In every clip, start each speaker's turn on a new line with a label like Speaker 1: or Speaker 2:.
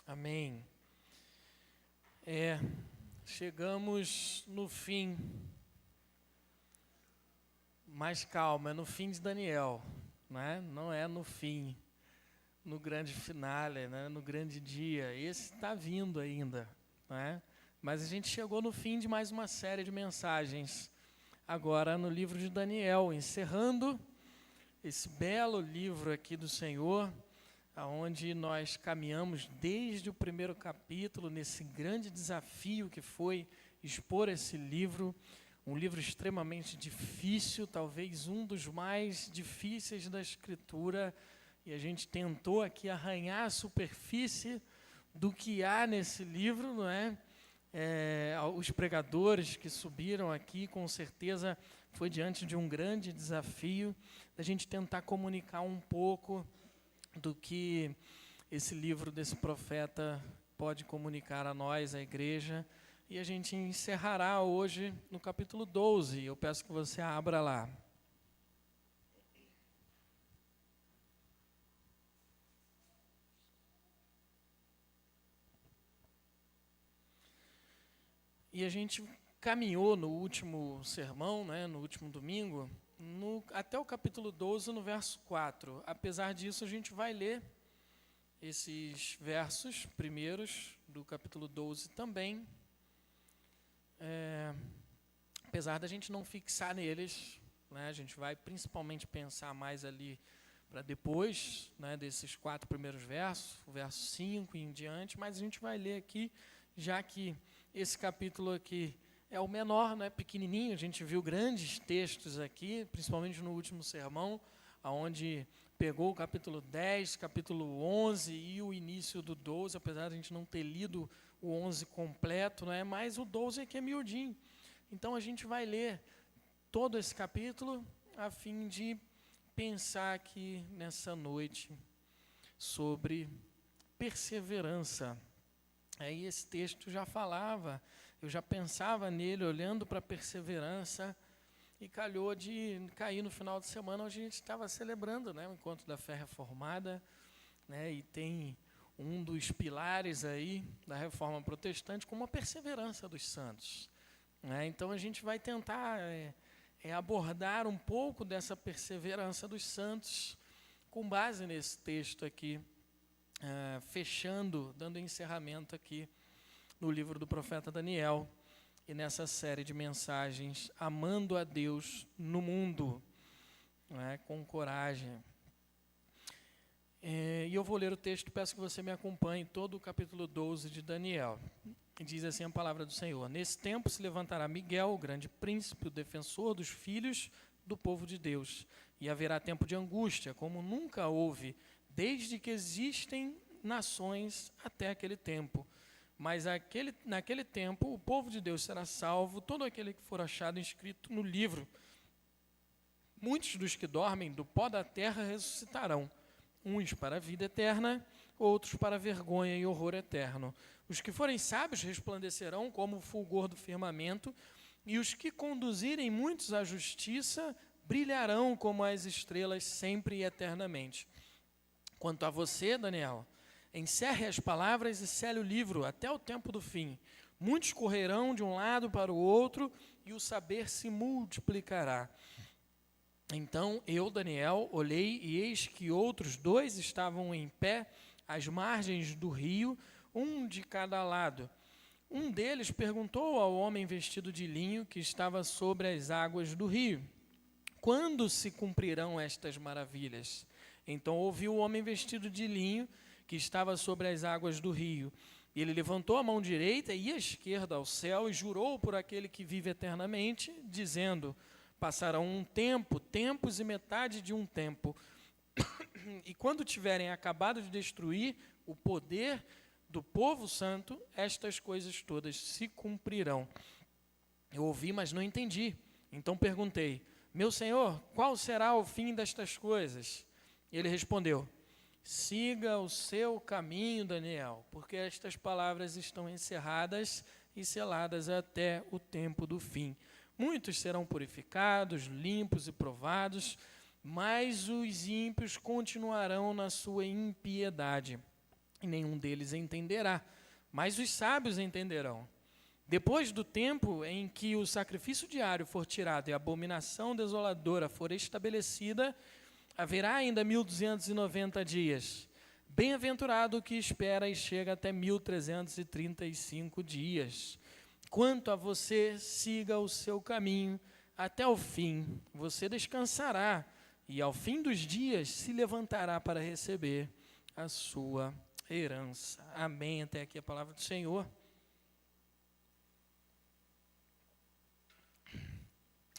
Speaker 1: Amém. Chegamos no fim, mas calma, é no fim de Daniel, né? Não é no fim, no grande finale, né? No grande dia. Esse está vindo ainda, né? Mas a gente chegou no fim de mais uma série de mensagens, agora no livro de Daniel, encerrando esse belo livro aqui do Senhor, aonde nós caminhamos desde o primeiro capítulo, nesse grande desafio que foi expor esse livro, um livro extremamente difícil, talvez um dos mais difíceis da Escritura, e a gente tentou aqui arranhar a superfície do que há nesse livro, não é? Os pregadores que subiram aqui, com certeza, foi diante de um grande desafio, da gente tentar comunicar um pouco do que esse livro desse profeta pode comunicar a nós, a igreja. E a gente encerrará hoje no capítulo 12. Eu peço que você abra lá. E a gente caminhou no último sermão, né, no último domingo, até o capítulo 12, no verso 4. Apesar disso, a gente vai ler esses versos primeiros do capítulo 12 também, apesar da gente não fixar neles, né, a gente vai principalmente pensar mais ali para depois, né, desses 4 primeiros versos, o verso 5 e em diante, mas a gente vai ler aqui, já que esse capítulo aqui é o menor, né, pequenininho. A gente viu grandes textos aqui, principalmente no último sermão, onde pegou o capítulo 10, capítulo 11 e o início do 12, apesar de a gente não ter lido o 11 completo, né, mas o 12 aqui é miudinho. Então a gente vai ler todo esse capítulo a fim de pensar aqui nessa noite sobre perseverança. Aí esse texto já falava, eu já pensava nele, olhando para a perseverança, e calhou de cair no final de semana, onde a gente estava celebrando, né, o Encontro da Fé Reformada, né, e tem um dos pilares aí da Reforma Protestante como a perseverança dos santos, né. Então a gente vai tentar abordar um pouco dessa perseverança dos santos, com base nesse texto aqui, fechando, dando encerramento aqui no livro do profeta Daniel e nessa série de mensagens, amando a Deus no mundo, né, com coragem. E eu vou ler o texto, peço que você me acompanhe, todo o capítulo 12 de Daniel. E diz assim a palavra do Senhor: Nesse tempo se levantará Miguel, o grande príncipe, o defensor dos filhos do povo de Deus, e haverá tempo de angústia, como nunca houve, desde que existem nações até aquele tempo. Mas naquele tempo o povo de Deus será salvo, todo aquele que for achado inscrito no livro. Muitos dos que dormem do pó da terra ressuscitarão, uns para a vida eterna, outros para a vergonha e horror eterno. Os que forem sábios resplandecerão como o fulgor do firmamento, e os que conduzirem muitos à justiça brilharão como as estrelas sempre e eternamente. Quanto a você, Daniel, encerre as palavras e cele o livro até o tempo do fim. Muitos correrão de um lado para o outro e o saber se multiplicará. Então eu, Daniel, olhei e eis que outros 2 estavam em pé às margens do rio, um de cada lado. Um deles perguntou ao homem vestido de linho que estava sobre as águas do rio: Quando se cumprirão estas maravilhas? Então ouviu o homem vestido de linho que estava sobre as águas do rio. E ele levantou a mão direita e a esquerda ao céu e jurou por aquele que vive eternamente, dizendo: Passarão um tempo, tempos e metade de um tempo. E quando tiverem acabado de destruir o poder do povo santo, estas coisas todas se cumprirão. Eu ouvi, mas não entendi. Então perguntei: Meu senhor, qual será o fim destas coisas? Ele respondeu: Siga o seu caminho, Daniel, porque estas palavras estão encerradas e seladas até o tempo do fim. Muitos serão purificados, limpos e provados, mas os ímpios continuarão na sua impiedade. e nenhum deles entenderá, mas os sábios entenderão. Depois do tempo em que o sacrifício diário for tirado e a abominação desoladora for estabelecida, haverá ainda 1290 dias. Bem-aventurado o que espera e chega até 1335 dias. Quanto a você, siga o seu caminho até o fim. Você descansará e ao fim dos dias se levantará para receber a sua herança. Amém. Até aqui a palavra do Senhor.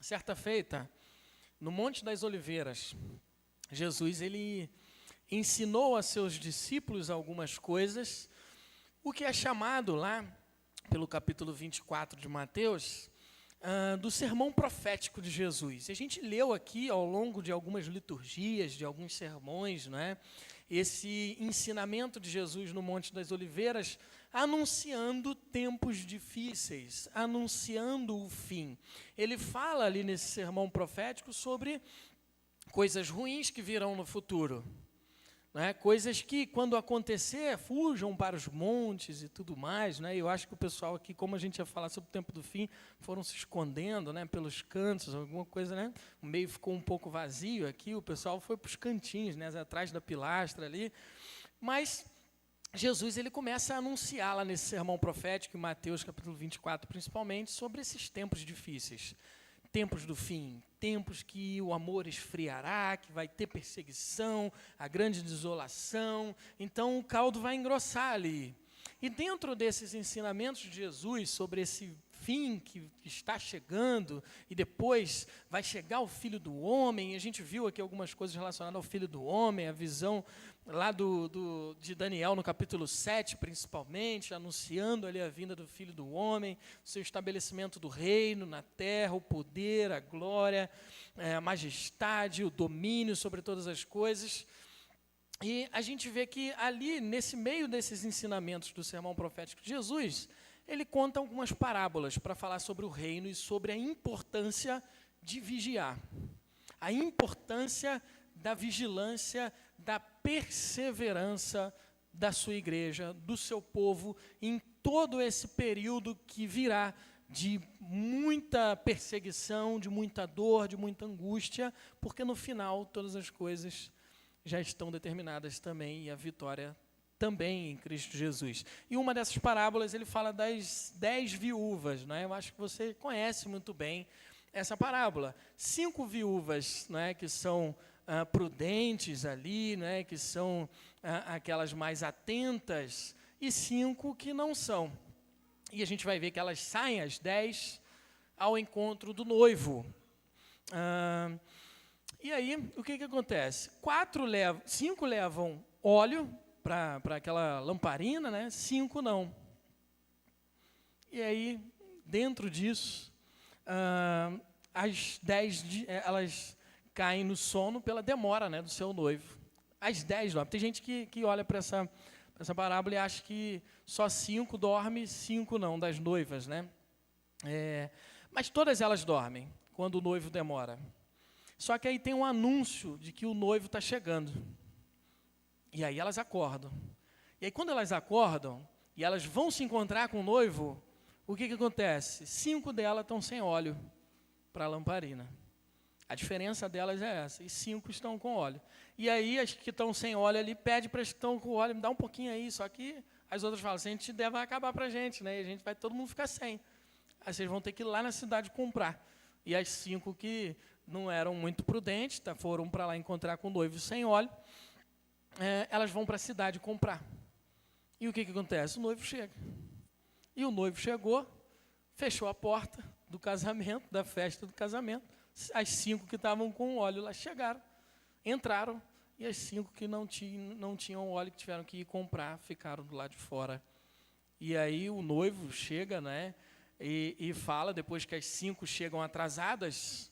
Speaker 1: Certa feita, no Monte das Oliveiras, Jesus ele ensinou a seus discípulos algumas coisas, o que é chamado lá, pelo capítulo 24 de Mateus, do sermão profético de Jesus. A gente leu aqui, ao longo de algumas liturgias, de alguns sermões, não é? Esse ensinamento de Jesus no Monte das Oliveiras, anunciando tempos difíceis, anunciando o fim. Ele fala ali nesse sermão profético sobre coisas ruins que virão no futuro, né? Coisas que, quando acontecer, fujam para os montes e tudo mais, né? Eu acho que o pessoal aqui, como a gente ia falar sobre o tempo do fim, foram se escondendo, né, pelos cantos, alguma coisa, né? O meio ficou um pouco vazio aqui, o pessoal foi para os cantinhos, né, atrás da pilastra ali. Mas Jesus ele começa a anunciar lá nesse sermão profético, em Mateus capítulo 24, principalmente, sobre esses tempos difíceis. Tempos do fim, tempos que o amor esfriará, que vai ter perseguição, a grande desolação. Então o caldo vai engrossar ali. E dentro desses ensinamentos de Jesus sobre esse fim que está chegando, e depois vai chegar o Filho do Homem, a gente viu aqui algumas coisas relacionadas ao Filho do Homem, a visão lá de Daniel no capítulo 7, principalmente, anunciando ali a vinda do Filho do Homem, o seu estabelecimento do reino na terra, o poder, a glória, a majestade, o domínio sobre todas as coisas. E a gente vê que ali, nesse meio desses ensinamentos do sermão profético de Jesus, ele conta algumas parábolas para falar sobre o reino e sobre a importância de vigiar, a importância da vigilância, da perseverança da sua igreja, do seu povo, em todo esse período que virá de muita perseguição, de muita dor, de muita angústia, porque no final todas as coisas já estão determinadas também, e a vitória também em Cristo Jesus. E uma dessas parábolas, ele fala das 10 viúvas, né? Eu acho que você conhece muito bem essa parábola. 5 viúvas, né, que são prudentes ali, né, que são aquelas mais atentas, e 5 que não são. E a gente vai ver que elas saem, as 10, ao encontro do noivo. E aí, o que acontece? 5 levam óleo para aquela lamparina, né? 5 não. E aí, dentro disso, as 10, elas caem no sono pela demora, né, do seu noivo. As 10 dormem. Tem gente que olha para essa parábola e acha que só 5 dormem, 5 não, das noivas, né? Mas todas elas dormem quando o noivo demora. Só que aí tem um anúncio de que o noivo está chegando. E aí elas acordam. E aí quando elas acordam e elas vão se encontrar com o noivo, o que acontece? 5 delas estão sem óleo para a lamparina. A diferença delas é essa. E 5 estão com óleo. E aí as que estão sem óleo ali pedem para as que estão com óleo, me dá um pouquinho aí. Só que as outras falam, se a gente der, vai acabar para a gente, né? E a gente vai todo mundo ficar sem. Aí vocês vão ter que ir lá na cidade comprar. E as 5 que não eram muito prudentes, foram para lá encontrar com o noivo sem óleo, elas vão para a cidade comprar. E o que acontece? O noivo chega. E o noivo chegou, fechou a porta do casamento, da festa do casamento. As 5 que estavam com óleo lá chegaram, entraram, e as 5 que não tinham óleo, que tiveram que ir comprar, ficaram do lado de fora. E aí o noivo chega, né, e fala, depois que as 5 chegam atrasadas,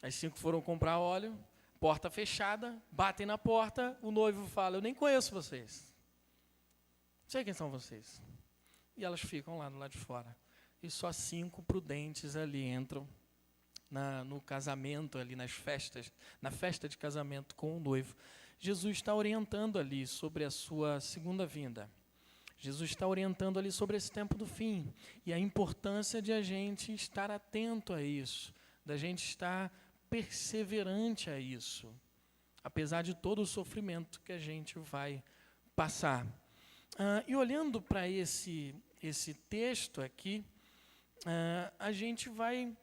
Speaker 1: as 5 foram comprar óleo, porta fechada, batem na porta, o noivo fala, eu nem conheço vocês. Não sei quem são vocês. E elas ficam lá do lado de fora. E só 5 prudentes ali entram no casamento, ali nas festas, na festa de casamento com o noivo. Jesus está orientando ali sobre a sua segunda vinda. Jesus está orientando ali sobre esse tempo do fim e a importância de a gente estar atento a isso, da gente estar perseverante a isso, apesar de todo o sofrimento que a gente vai passar. E olhando para esse texto aqui, a gente vai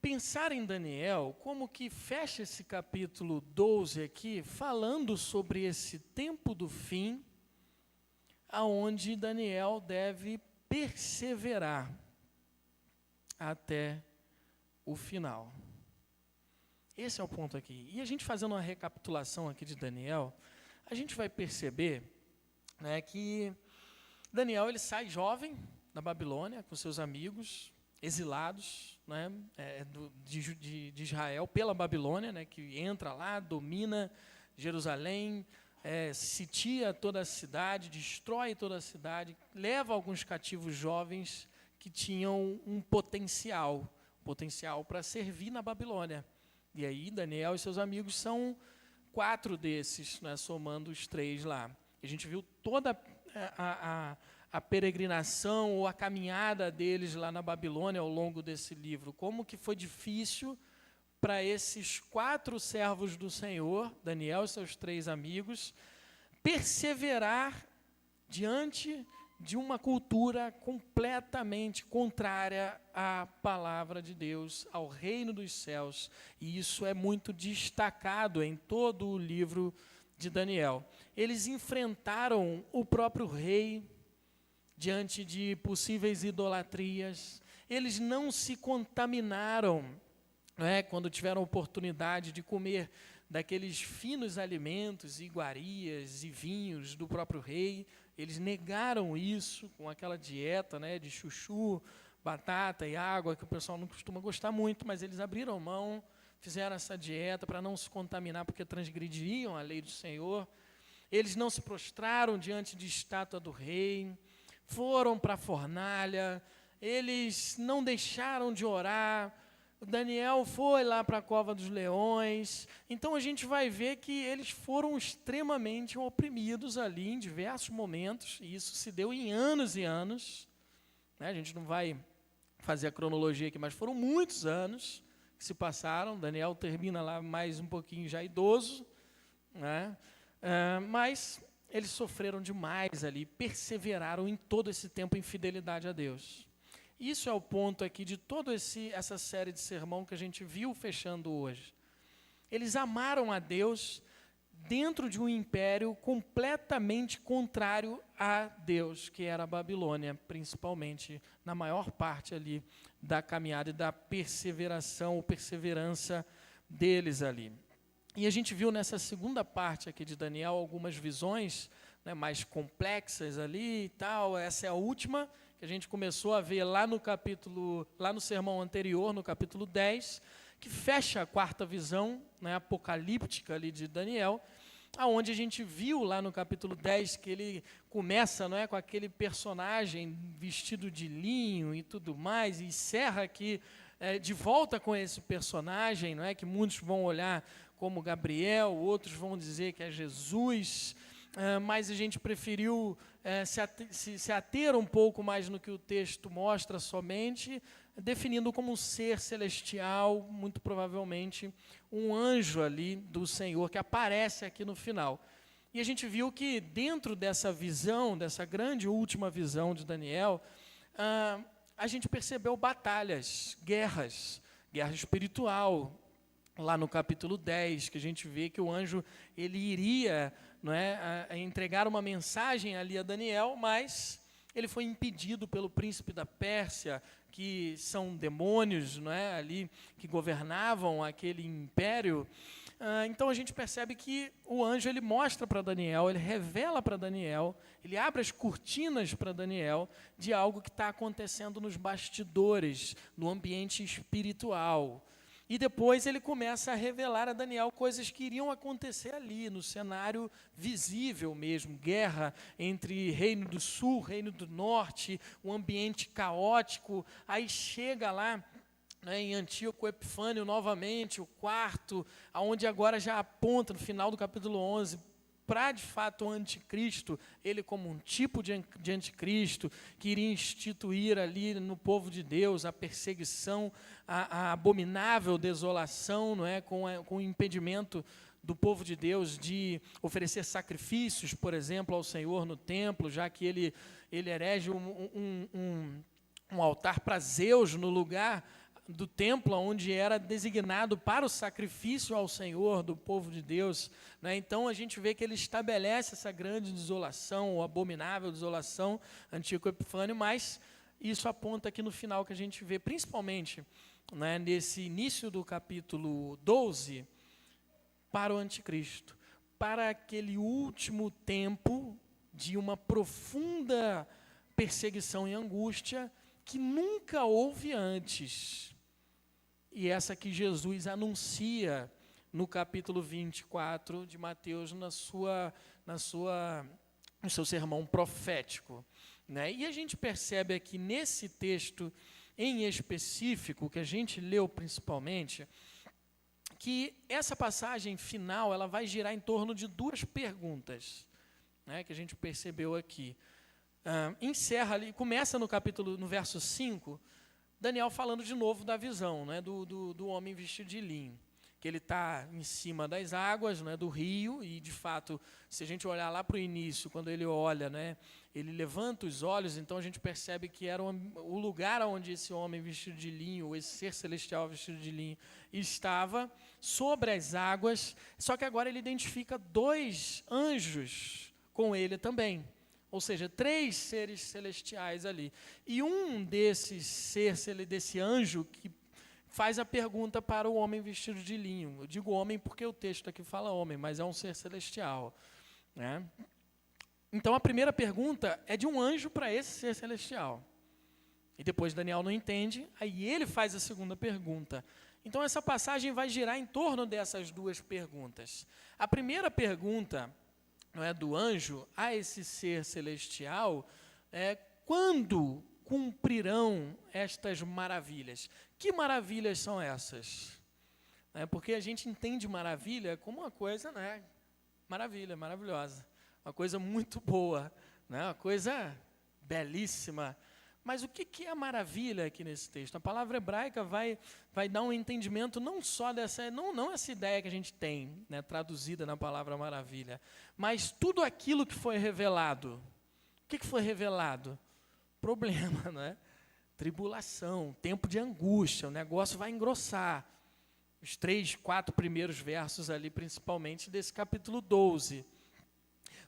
Speaker 1: pensar em Daniel como que fecha esse capítulo 12 aqui, falando sobre esse tempo do fim, aonde Daniel deve perseverar até o final. Esse é o ponto aqui. E a gente fazendo uma recapitulação aqui de Daniel, a gente vai perceber, né, que Daniel ele sai jovem da Babilônia com seus amigos, exilados, né, de Israel pela Babilônia, né, que entra lá, domina Jerusalém, sitia toda a cidade, destrói toda a cidade, leva alguns cativos jovens que tinham um potencial para servir na Babilônia. E aí Daniel e seus amigos são 4 desses, né, somando os 3 lá. A gente viu toda a peregrinação ou a caminhada deles lá na Babilônia ao longo desse livro, como que foi difícil para esses 4 servos do Senhor, Daniel e seus 3 amigos, perseverar diante de uma cultura completamente contrária à palavra de Deus, ao reino dos céus. E isso é muito destacado em todo o livro de Daniel. Eles enfrentaram o próprio rei diante de possíveis idolatrias. Eles não se contaminaram, quando tiveram a oportunidade de comer daqueles finos alimentos, iguarias e vinhos do próprio rei. Eles negaram isso com aquela dieta, né, de chuchu, batata e água, que o pessoal não costuma gostar muito, mas eles abriram mão, fizeram essa dieta para não se contaminar, porque transgrediam a lei do Senhor. Eles não se prostraram diante de estátua do rei, foram para a fornalha, eles não deixaram de orar. Daniel foi lá para a cova dos leões. Então a gente vai ver que eles foram extremamente oprimidos ali em diversos momentos, e isso se deu em anos e anos, né? A gente não vai fazer a cronologia aqui, mas foram muitos anos que se passaram. Daniel termina lá mais um pouquinho já idoso, né? Mas eles sofreram demais ali, perseveraram em todo esse tempo em fidelidade a Deus. Isso é o ponto aqui de toda essa série de sermão que a gente viu fechando hoje. Eles amaram a Deus dentro de um império completamente contrário a Deus, que era a Babilônia, principalmente na maior parte ali da caminhada e da perseverança deles ali. E a gente viu nessa segunda parte aqui de Daniel algumas visões, né, mais complexas ali e tal. Essa é a última que a gente começou a ver lá no sermão anterior, no capítulo 10, que fecha a 4ª visão, né, apocalíptica ali de Daniel, aonde a gente viu lá no capítulo 10 que ele começa, com aquele personagem vestido de linho e tudo mais, e encerra aqui de volta com esse personagem, que muitos vão olhar como Gabriel, outros vão dizer que é Jesus, mas a gente preferiu se ater um pouco mais no que o texto mostra somente, definindo como um ser celestial, muito provavelmente um anjo ali do Senhor, que aparece aqui no final. E a gente viu que dentro dessa visão, dessa grande última visão de Daniel, a gente percebeu batalhas, guerra espiritual, lá no capítulo 10, que a gente vê que o anjo ele iria a entregar uma mensagem ali a Daniel, mas ele foi impedido pelo príncipe da Pérsia, que são demônios ali que governavam aquele império. Então a gente percebe que o anjo ele mostra para Daniel, ele revela para Daniel, ele abre as cortinas para Daniel de algo que está acontecendo nos bastidores, no ambiente espiritual. E depois ele começa a revelar a Daniel coisas que iriam acontecer ali, no cenário visível mesmo, guerra entre Reino do Sul, Reino do Norte, um ambiente caótico. Aí chega lá né, em Antíoco Epifânio novamente, o quarto, aonde agora já aponta no final do capítulo 11 para, de fato, o anticristo, ele como um tipo de anticristo, que iria instituir ali no povo de Deus a perseguição, a abominável desolação, não é, com o impedimento do povo de Deus de oferecer sacrifícios, por exemplo, ao Senhor no templo, já que ele erege um altar para Zeus no lugar do templo, onde era designado para o sacrifício ao Senhor do povo de Deus, né? Então a gente vê que ele estabelece essa grande desolação, ou abominável desolação, Antíoco Epifânio, mas isso aponta aqui no final que a gente vê, principalmente, né, nesse início do capítulo 12, para o anticristo, para aquele último tempo de uma profunda perseguição e angústia que nunca houve antes. E essa que Jesus anuncia no capítulo 24 de Mateus, no seu sermão profético, né? E a gente percebe aqui nesse texto em específico, que a gente leu principalmente, que essa passagem final ela vai girar em torno de duas perguntas, né, que a gente percebeu aqui. Encerra ali, começa no verso 5, Daniel falando de novo da visão, né, do homem vestido de linho, que ele está em cima das águas, né, do rio, e de fato, se a gente olhar lá para o início, quando ele olha, né, ele levanta os olhos, então a gente percebe que era o lugar onde esse homem vestido de linho, esse ser celestial vestido de linho, estava sobre as águas, só que agora ele identifica 2 anjos com ele também. Ou seja, 3 seres celestiais ali. E um desse anjo que faz a pergunta para o homem vestido de linho. Eu digo homem porque o texto aqui fala homem, mas é um ser celestial, né? Então a primeira pergunta é de um anjo para esse ser celestial. E depois Daniel não entende, aí ele faz a segunda pergunta. Então essa passagem vai girar em torno dessas 2 perguntas. A primeira pergunta, não é, do anjo a esse ser celestial, quando cumprirão estas maravilhas? Que maravilhas são essas? Porque a gente entende maravilha como uma coisa, né, maravilha, maravilhosa, uma coisa muito boa, né, uma coisa belíssima. Mas o que é maravilha aqui nesse texto? A palavra hebraica vai dar um entendimento não só dessa, não essa ideia que a gente tem, né, traduzida na palavra maravilha, mas tudo aquilo que foi revelado. O que foi revelado? Problema, né? Tribulação, tempo de angústia, o negócio vai engrossar. Os 3, 4 primeiros versos ali, principalmente desse capítulo 12.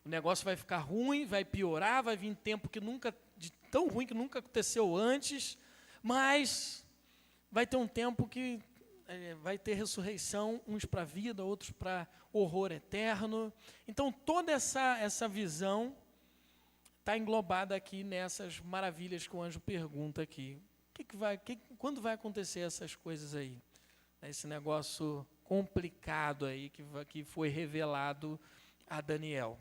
Speaker 1: O negócio vai ficar ruim, vai piorar, vai vir tempo tão ruim que nunca aconteceu antes, mas vai ter um tempo que vai ter ressurreição, uns para a vida, outros para horror eterno. Então, toda essa visão está englobada aqui nessas maravilhas que o anjo pergunta aqui. Quando vai acontecer essas coisas aí? Esse negócio complicado aí que foi revelado a Daniel.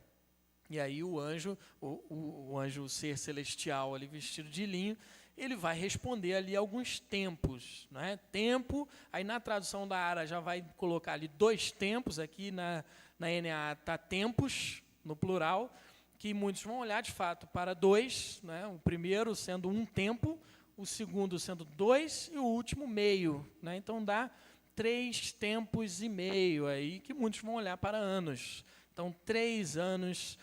Speaker 1: E aí o anjo, o ser celestial ali vestido de linho, ele vai responder ali alguns tempos, né? Tempo, aí na tradução da ARA já vai colocar ali 2 tempos, aqui na NAA está tempos, no plural, que muitos vão olhar de fato para 2, né? O primeiro sendo 1 tempo, o segundo sendo 2 e o último meio, né? Então dá 3 tempos e meio aí, que muitos vão olhar para anos. Então 3 anos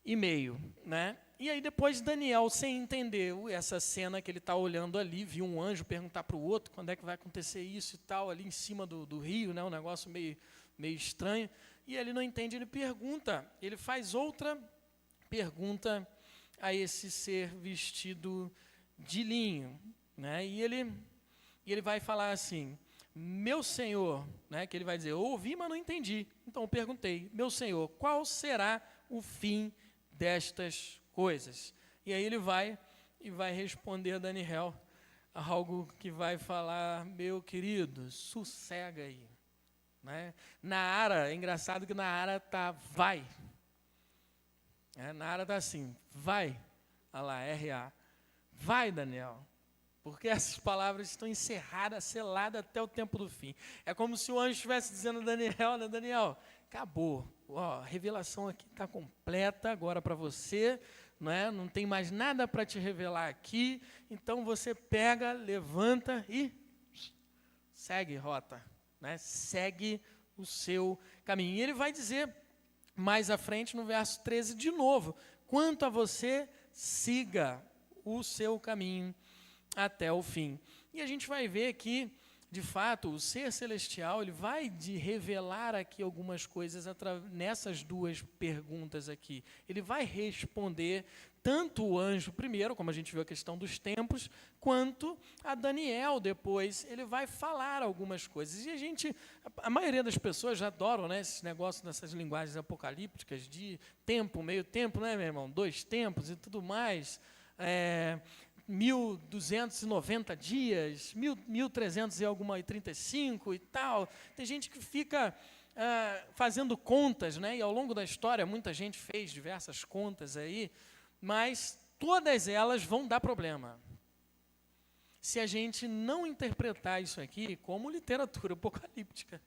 Speaker 1: e meio, né? E aí depois Daniel, sem entender essa cena que ele está olhando ali, viu um anjo perguntar para o outro quando é que vai acontecer isso e tal, ali em cima do rio, né? Um negócio meio estranho, e ele não entende, ele faz outra pergunta a esse ser vestido de linho, né? E ele vai falar assim: meu Senhor, né? Que ele vai dizer, eu ouvi, mas não entendi. Então eu perguntei, meu Senhor, qual será o fim destas coisas? E aí ele vai responder a Daniel algo que vai falar: meu querido, sossega aí, né? Na ARA, é engraçado que na ARA está vai, na ARA está assim, vai, olha lá, R.A., vai, Daniel, porque essas palavras estão encerradas, seladas até o tempo do fim. É como se o anjo estivesse dizendo a Daniel, olha, Daniel, acabou, ó, a revelação aqui está completa agora para você, não tem mais nada para te revelar aqui, então você pega, levanta e segue rota, segue o seu caminho. E ele vai dizer mais à frente, no verso 13, de novo, quanto a você, siga o seu caminho até o fim. E a gente vai ver que, de fato, o ser celestial, ele vai revelar aqui algumas coisas nessas duas perguntas aqui. Ele vai responder tanto o anjo primeiro, como a gente viu a questão dos tempos, quanto a Daniel depois. Ele vai falar algumas coisas. E a maioria das pessoas já adoram, esses negócios dessas linguagens apocalípticas de tempo, meio tempo, meu irmão? 2 tempos e tudo mais. 1.290 dias, 1.335 e tal. Tem gente que fica fazendo contas, e ao longo da história muita gente fez diversas contas aí, mas todas elas vão dar problema se a gente não interpretar isso aqui como literatura apocalíptica.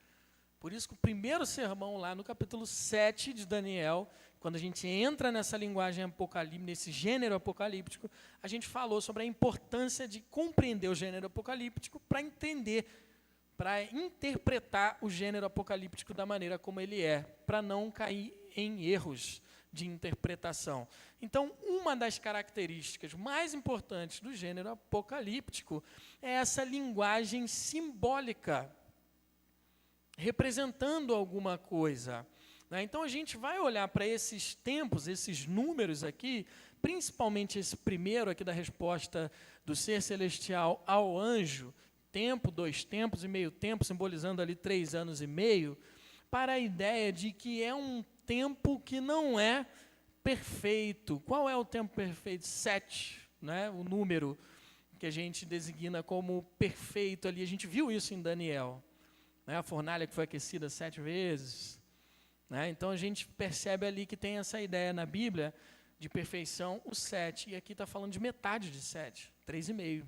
Speaker 1: Por isso que o primeiro sermão lá no capítulo 7 de Daniel, quando a gente entra nessa linguagem apocalíptica, nesse gênero apocalíptico, a gente falou sobre a importância de compreender o gênero apocalíptico para entender, para interpretar o gênero apocalíptico da maneira como ele é, para não cair em erros de interpretação. Então, uma das características mais importantes do gênero apocalíptico é essa linguagem simbólica, representando alguma coisa. Então, a gente vai olhar para esses tempos, esses números aqui, principalmente esse primeiro aqui da resposta do ser celestial ao anjo, tempo, 2 tempos e meio tempo, simbolizando ali 3 anos e meio, para a ideia de que é um tempo que não é perfeito. Qual é o tempo perfeito? 7, o número que a gente designa como perfeito ali. A gente viu isso em Daniel. A fornalha que foi aquecida 7 vezes. Então, a gente percebe ali que tem essa ideia na Bíblia de perfeição, o 7. E aqui está falando de metade de 7, 3,5.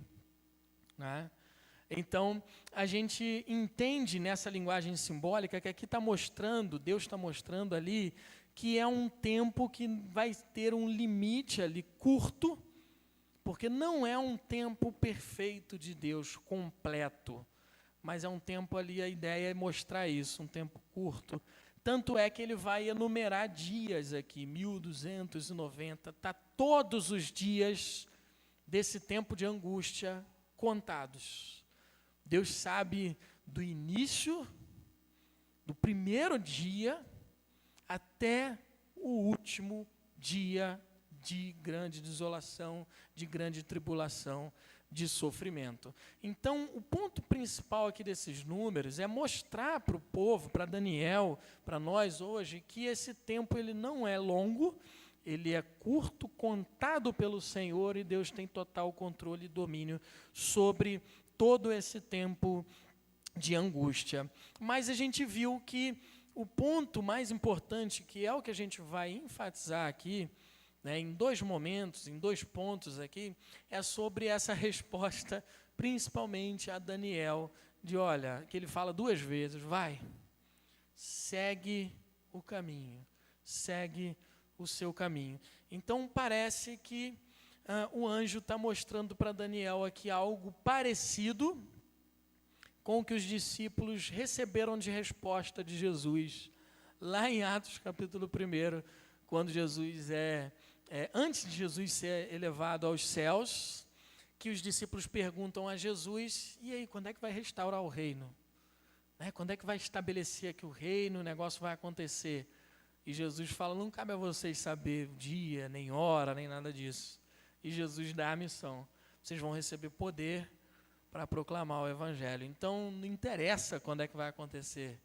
Speaker 1: Então, a gente entende nessa linguagem simbólica que aqui está mostrando, Deus está mostrando ali, que é um tempo que vai ter um limite ali curto, porque não é um tempo perfeito de Deus, completo. Mas é um tempo ali, a ideia é mostrar isso, um tempo curto. Tanto é que ele vai enumerar dias aqui, 1.290, está todos os dias desse tempo de angústia contados. Deus sabe do início, do primeiro dia, até o último dia de grande desolação, de grande tribulação, de sofrimento. Então, o ponto principal aqui desses números é mostrar para o povo, para Daniel, para nós hoje, que esse tempo ele não é longo, ele é curto, contado pelo Senhor, e Deus tem total controle e domínio sobre todo esse tempo de angústia. Mas a gente viu que o ponto mais importante, que é o que a gente vai enfatizar aqui, em 2 momentos, em 2 pontos aqui, é sobre essa resposta, principalmente a Daniel, que ele fala 2 vezes, vai, segue o caminho, segue o seu caminho. Então, parece que o anjo está mostrando para Daniel aqui algo parecido com o que os discípulos receberam de resposta de Jesus, lá em Atos capítulo 1, quando Jesus antes de Jesus ser elevado aos céus, que os discípulos perguntam a Jesus, e aí, quando é que vai restaurar o reino? Quando é que vai estabelecer aqui o reino, o negócio vai acontecer? E Jesus fala, não cabe a vocês saber dia, nem hora, nem nada disso. E Jesus dá a missão. Vocês vão receber poder para proclamar o Evangelho. Então, não interessa quando é que vai acontecer.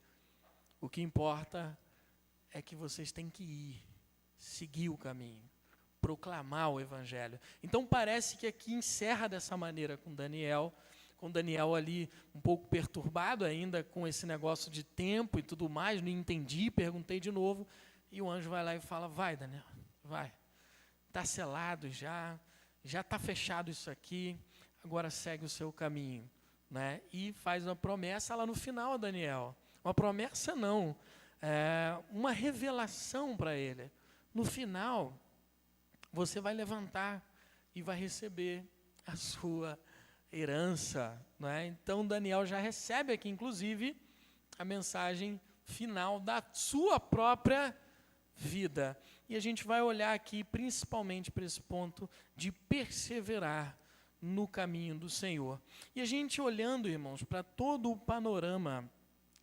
Speaker 1: O que importa é que vocês têm que ir, seguir o caminho, proclamar o Evangelho. Então, parece que aqui encerra dessa maneira com Daniel ali um pouco perturbado ainda com esse negócio de tempo e tudo mais, não entendi, perguntei de novo, e o anjo vai lá e fala, vai, Daniel, vai. Está selado já está fechado isso aqui, agora segue o seu caminho, né? E faz uma promessa lá no final a Daniel. Uma promessa não, uma revelação para ele. No final, você vai levantar e vai receber a sua herança, né? Então Daniel já recebe aqui, inclusive, a mensagem final da sua própria vida. E a gente vai olhar aqui principalmente para esse ponto de perseverar no caminho do Senhor. E a gente olhando, irmãos, para todo o panorama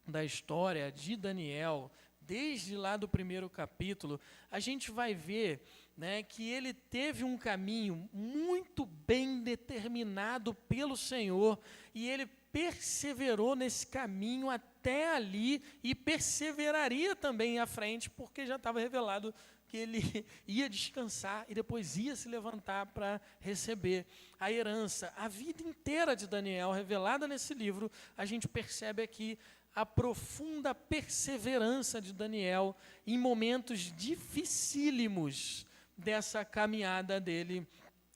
Speaker 1: da história de Daniel, desde lá do primeiro capítulo, a gente vai ver, né, que ele teve um caminho muito bem determinado pelo Senhor, e ele perseverou nesse caminho até ali, e perseveraria também à frente, porque já estava revelado que ele ia descansar e depois ia se levantar para receber a herança. A vida inteira de Daniel, revelada nesse livro, a gente percebe aqui a profunda perseverança de Daniel em momentos dificílimos dessa caminhada dele,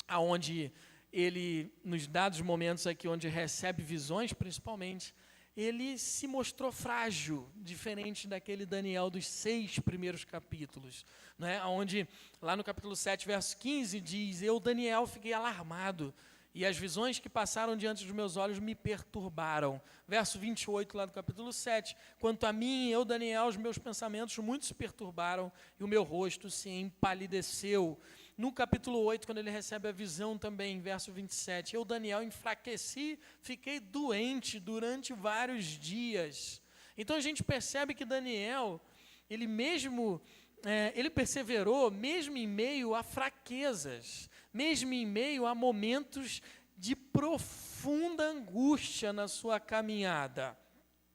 Speaker 1: aonde ele, nos dados momentos aqui onde recebe visões, principalmente, ele se mostrou frágil, diferente daquele Daniel dos 6 primeiros capítulos, né? Onde, lá no capítulo 7, verso 15, diz: eu, Daniel, fiquei alarmado, e as visões que passaram diante dos meus olhos me perturbaram. Verso 28, lá do capítulo 7, quanto a mim, eu, Daniel, os meus pensamentos muito se perturbaram, e o meu rosto se empalideceu. No capítulo 8, quando ele recebe a visão também, verso 27, eu, Daniel, enfraqueci, fiquei doente durante vários dias. Então a gente percebe que Daniel, ele perseverou mesmo em meio a fraquezas, mesmo em meio a momentos de profunda angústia na sua caminhada.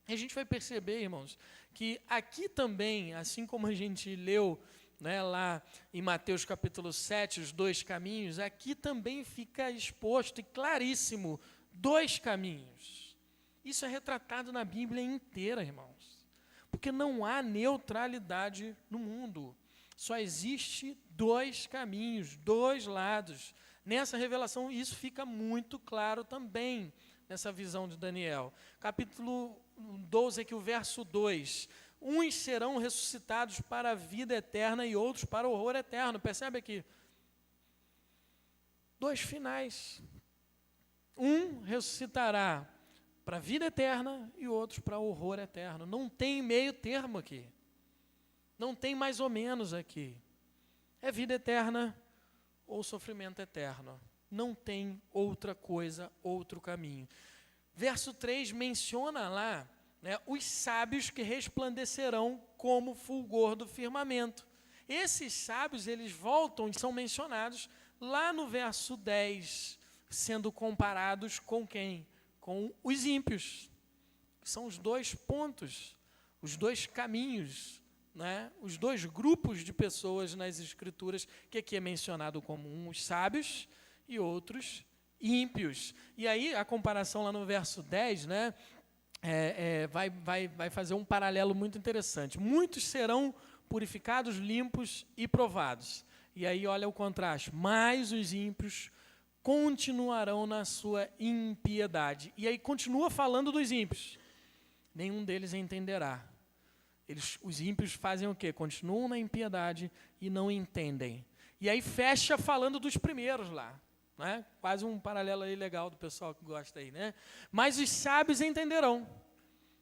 Speaker 1: E a gente vai perceber, irmãos, que aqui também, assim como a gente leu, né, lá em Mateus capítulo 7, os 2 caminhos, aqui também fica exposto e claríssimo 2 caminhos. Isso é retratado na Bíblia inteira, irmãos. Porque não há neutralidade no mundo. Só existe 2 caminhos, 2 lados. Nessa revelação, isso fica muito claro também, nessa visão de Daniel. Capítulo 12, aqui o verso 2. Uns serão ressuscitados para a vida eterna e outros para o horror eterno. Percebe aqui? 2 finais. Um ressuscitará para a vida eterna e outros para o horror eterno. Não tem meio termo aqui. Não tem mais ou menos aqui. É vida eterna ou sofrimento eterno. Não tem outra coisa, outro caminho. Verso 3 menciona lá, né, os sábios que resplandecerão como fulgor do firmamento. Esses sábios, eles voltam e são mencionados lá no verso 10, sendo comparados com quem? Com os ímpios. São os 2 pontos, os 2 caminhos, né, os 2 grupos de pessoas nas Escrituras, que aqui é mencionado como uns sábios e outros ímpios. E aí, a comparação lá no verso 10, né, vai fazer um paralelo muito interessante. Muitos serão purificados, limpos e provados. E aí, olha o contraste. Mas os ímpios continuarão na sua impiedade. E aí, continua falando dos ímpios. Nenhum deles entenderá. Os ímpios fazem o quê? Continuam na impiedade e não entendem. E aí, fecha falando dos primeiros lá. Né? Quase um paralelo aí legal do pessoal que gosta aí, né? Mas os sábios entenderão.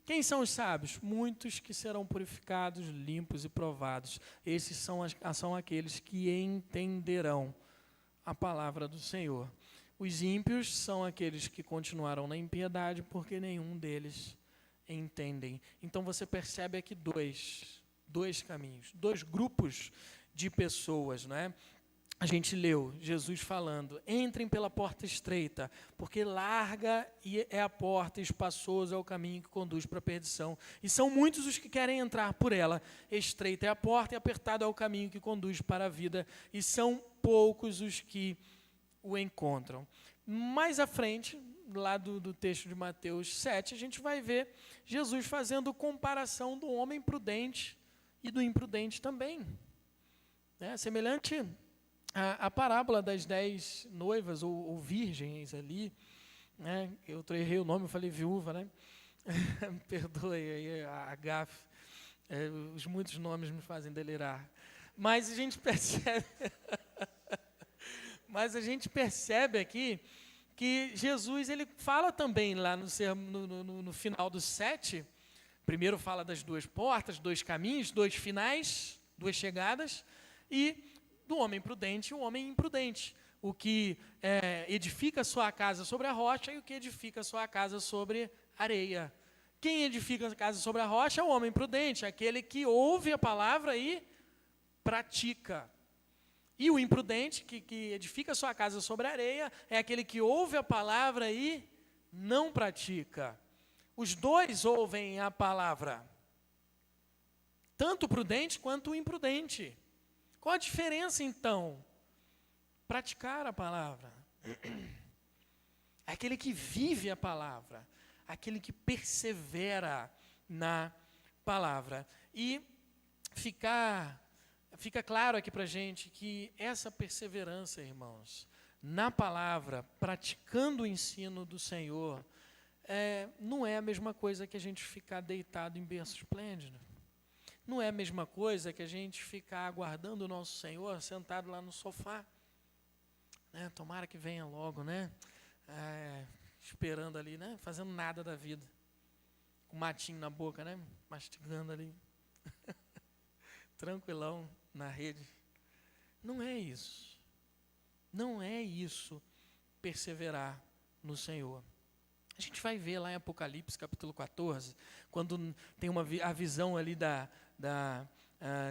Speaker 1: Quem são os sábios? Muitos que serão purificados, limpos e provados. Esses são aqueles que entenderão a palavra do Senhor. Os ímpios são aqueles que continuarão na impiedade, porque nenhum deles entendem. Então você percebe aqui dois caminhos, 2 grupos de pessoas, né? A gente leu Jesus falando: entrem pela porta estreita, porque larga é a porta e espaçoso é o caminho que conduz para a perdição. E são muitos os que querem entrar por ela. Estreita é a porta e apertado é o caminho que conduz para a vida. E são poucos os que o encontram. Mais à frente, lá do texto de Mateus 7, a gente vai ver Jesus fazendo comparação do homem prudente e do imprudente também. Semelhante a parábola das 10 noivas ou virgens ali, né? Eu errei o nome, eu falei viúva, né? Me perdoe aí a gafe. Os muitos nomes me fazem delirar. Mas a gente percebe, aqui que Jesus ele fala também lá no final do 7. Primeiro fala das duas portas, dois caminhos, dois finais, duas chegadas, e do homem prudente e o homem imprudente. O que edifica sua casa sobre a rocha e o que edifica sua casa sobre areia. Quem edifica a casa sobre a rocha é o homem prudente, aquele que ouve a palavra e pratica. E o imprudente, que edifica sua casa sobre a areia, é aquele que ouve a palavra e não pratica. Os dois ouvem a palavra, tanto o prudente quanto o imprudente. Qual a diferença, então? Praticar a palavra. É aquele que vive a palavra, aquele que persevera na palavra. E fica claro aqui para a gente que essa perseverança, irmãos, na palavra, praticando o ensino do Senhor, não é a mesma coisa que a gente ficar deitado em berço esplêndido. Não é a mesma coisa que a gente ficar aguardando o nosso Senhor sentado lá no sofá. Né? Tomara que venha logo, né? Esperando ali, né? Fazendo nada da vida. Com matinho na boca, né? Mastigando ali. Tranquilão na rede. Não é isso. Não é isso perseverar no Senhor. A gente vai ver lá em Apocalipse, capítulo 14, quando tem a visão ali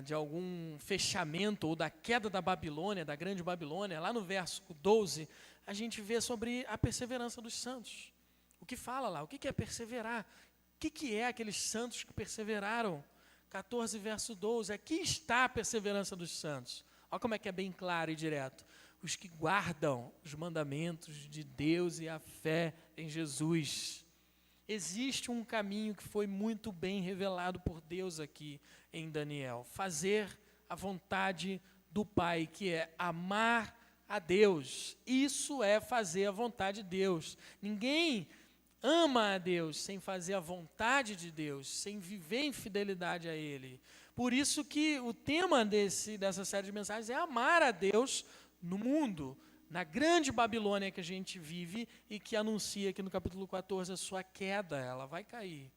Speaker 1: de algum fechamento ou da queda da Babilônia, da grande Babilônia, lá no verso 12, a gente vê sobre a perseverança dos santos. O que fala lá? O que é perseverar? O que é aqueles santos que perseveraram? 14, verso 12, aqui está a perseverança dos santos. Olha como é que é bem claro e direto. Os que guardam os mandamentos de Deus e a fé em Jesus. Existe um caminho que foi muito bem revelado por Deus aqui em Daniel. Fazer a vontade do Pai, que é amar a Deus. Isso é fazer a vontade de Deus. Ninguém ama a Deus sem fazer a vontade de Deus, sem viver em fidelidade a Ele. Por isso que o tema dessa série de mensagens é amar a Deus no mundo, na grande Babilônia que a gente vive e que anuncia aqui no capítulo 14 a sua queda, ela vai cair.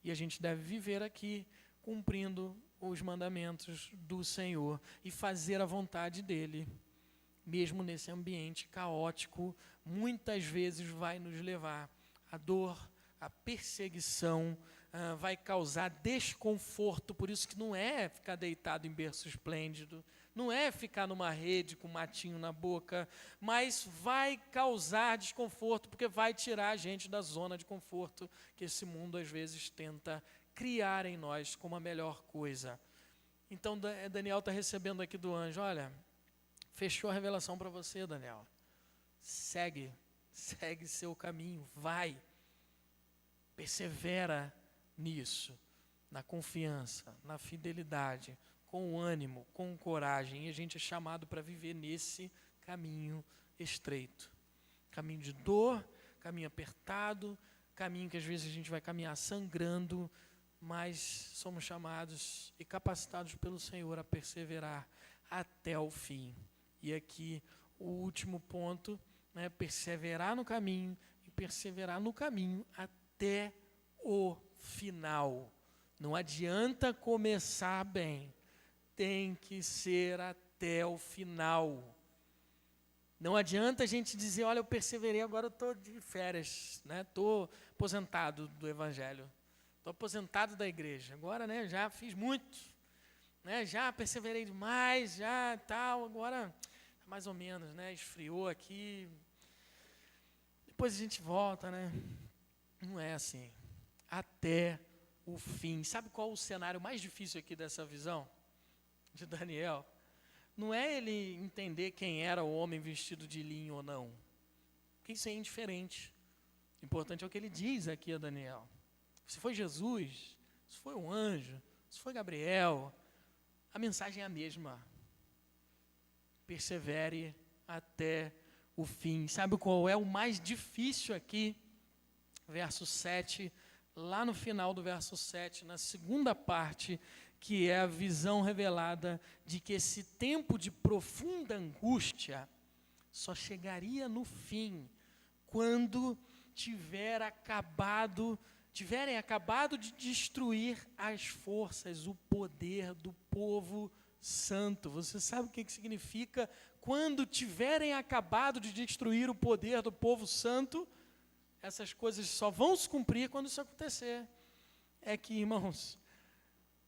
Speaker 1: E a gente deve viver aqui cumprindo os mandamentos do Senhor e fazer a vontade dEle. Mesmo nesse ambiente caótico, muitas vezes vai nos levar à dor, à perseguição, vai causar desconforto, por isso que não é ficar deitado em berço esplêndido, não é ficar numa rede com matinho na boca, mas vai causar desconforto, porque vai tirar a gente da zona de conforto que esse mundo às vezes tenta criar em nós como a melhor coisa. Então Daniel está recebendo aqui do anjo, olha, fechou a revelação para você, Daniel. Segue seu caminho, vai, persevera nisso, na confiança, na fidelidade, com ânimo, com coragem. E a gente é chamado para viver nesse caminho estreito. Caminho de dor, caminho apertado, caminho que às vezes a gente vai caminhar sangrando, mas somos chamados e capacitados pelo Senhor a perseverar até o fim. E aqui o último ponto, né, perseverar no caminho e perseverar no caminho até o final. Não adianta começar bem, tem que ser até o final. Não adianta a gente dizer, olha, eu perseverei, agora eu estou de férias, né? Estou aposentado do Evangelho, estou aposentado da igreja, agora, né, já fiz muito, né, já perseverei demais, já tal, agora mais ou menos, né, esfriou aqui, depois a gente volta, né? Não é assim, até o fim. Sabe qual o cenário mais difícil aqui dessa visão de Daniel? Não é ele entender quem era o homem vestido de linho ou não, porque isso é indiferente. O importante é o que ele diz aqui a Daniel. Se foi Jesus, se foi um anjo, se foi Gabriel, a mensagem é a mesma. Persevere até o fim. Sabe qual é o mais difícil aqui? Verso 7, lá no final do verso 7, na segunda parte, que é a visão revelada de que esse tempo de profunda angústia só chegaria no fim, quando tiverem acabado de destruir as forças, o poder do povo santo. Você sabe o que significa quando tiverem acabado de destruir o poder do povo santo? Essas coisas só vão se cumprir quando isso acontecer. É que, irmãos,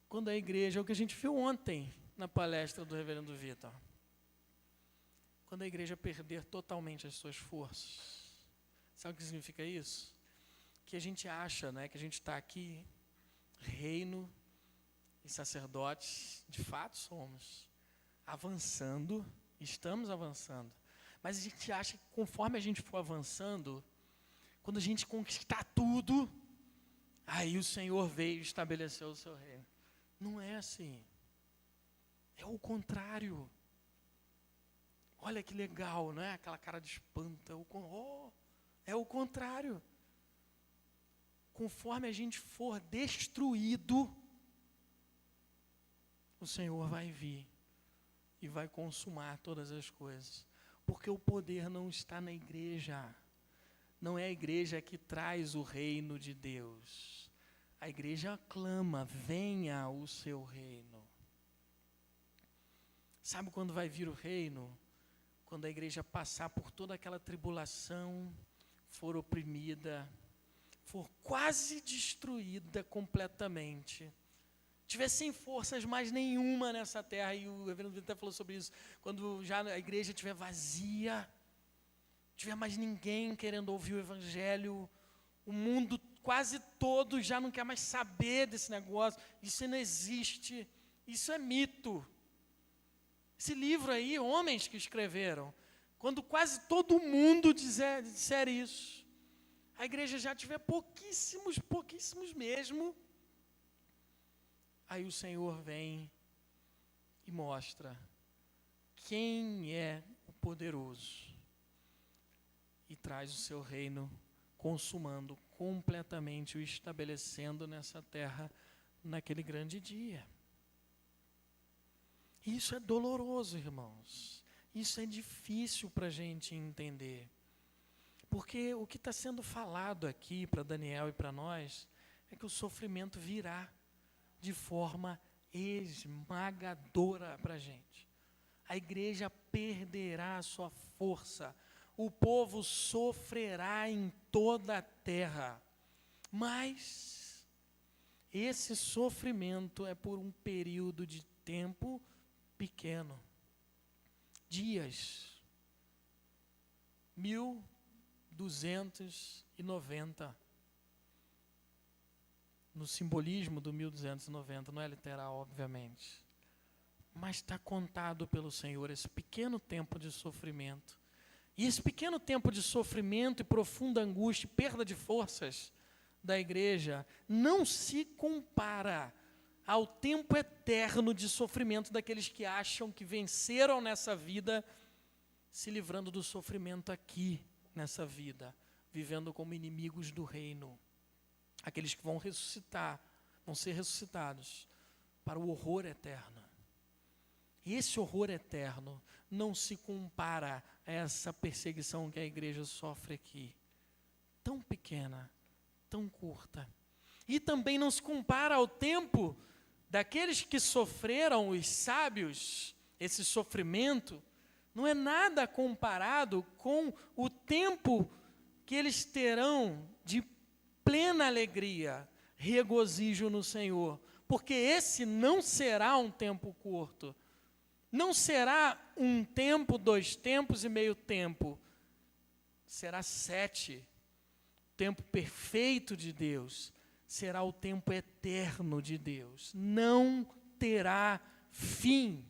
Speaker 1: quando a igreja, é o que a gente viu ontem na palestra do reverendo Vitor, quando a igreja perder totalmente as suas forças, sabe o que significa isso? Que a gente acha, né, que a gente está aqui, reino e sacerdotes, de fato somos, avançando, estamos avançando, mas a gente acha que conforme a gente for avançando, quando a gente conquistar tudo, aí o Senhor veio e estabeleceu o seu reino. Não é assim. É o contrário. Olha que legal, não é? Aquela cara de espanto. É o contrário. Conforme a gente for destruído, o Senhor vai vir e vai consumar todas as coisas. Porque o poder não está na igreja. Não é a igreja que traz o reino de Deus. A igreja clama, venha o seu reino. Sabe quando vai vir o reino? Quando a igreja passar por toda aquela tribulação, for oprimida, for quase destruída completamente, tiver sem forças mais nenhuma nessa terra, e o reverendo Vitor até falou sobre isso, quando já a igreja estiver vazia, tiver mais ninguém querendo ouvir o evangelho, o mundo quase todo já não quer mais saber desse negócio, isso não existe, isso é mito. Esse livro aí, homens que escreveram, quando quase todo mundo disser isso, a igreja já tiver pouquíssimos mesmo, aí o Senhor vem e mostra quem é o poderoso e traz o seu reino, consumando completamente, o estabelecendo nessa terra, naquele grande dia. Isso é doloroso, irmãos. Isso é difícil para a gente entender. Porque o que está sendo falado aqui para Daniel e para nós, é que o sofrimento virá de forma esmagadora para a gente. A igreja perderá a sua força. O povo sofrerá em toda a terra, mas esse sofrimento é por um período de tempo pequeno, dias, 1290, no simbolismo do 1290, não é literal, obviamente, mas está contado pelo Senhor esse pequeno tempo de sofrimento. E esse pequeno tempo de sofrimento e profunda angústia e perda de forças da igreja não se compara ao tempo eterno de sofrimento daqueles que acham que venceram nessa vida, se livrando do sofrimento aqui, nessa vida, vivendo como inimigos do reino. Aqueles que vão ressuscitar, vão ser ressuscitados para o horror eterno. E esse horror eterno não se compara a essa perseguição que a igreja sofre aqui, tão pequena, tão curta. E também não se compara ao tempo daqueles que sofreram, os sábios, esse sofrimento, não é nada comparado com o tempo que eles terão de plena alegria, regozijo no Senhor, porque esse não será um tempo curto. Não será um tempo, 2 tempos e meio tempo. Será 7. O tempo perfeito de Deus. Será o tempo eterno de Deus. Não terá fim.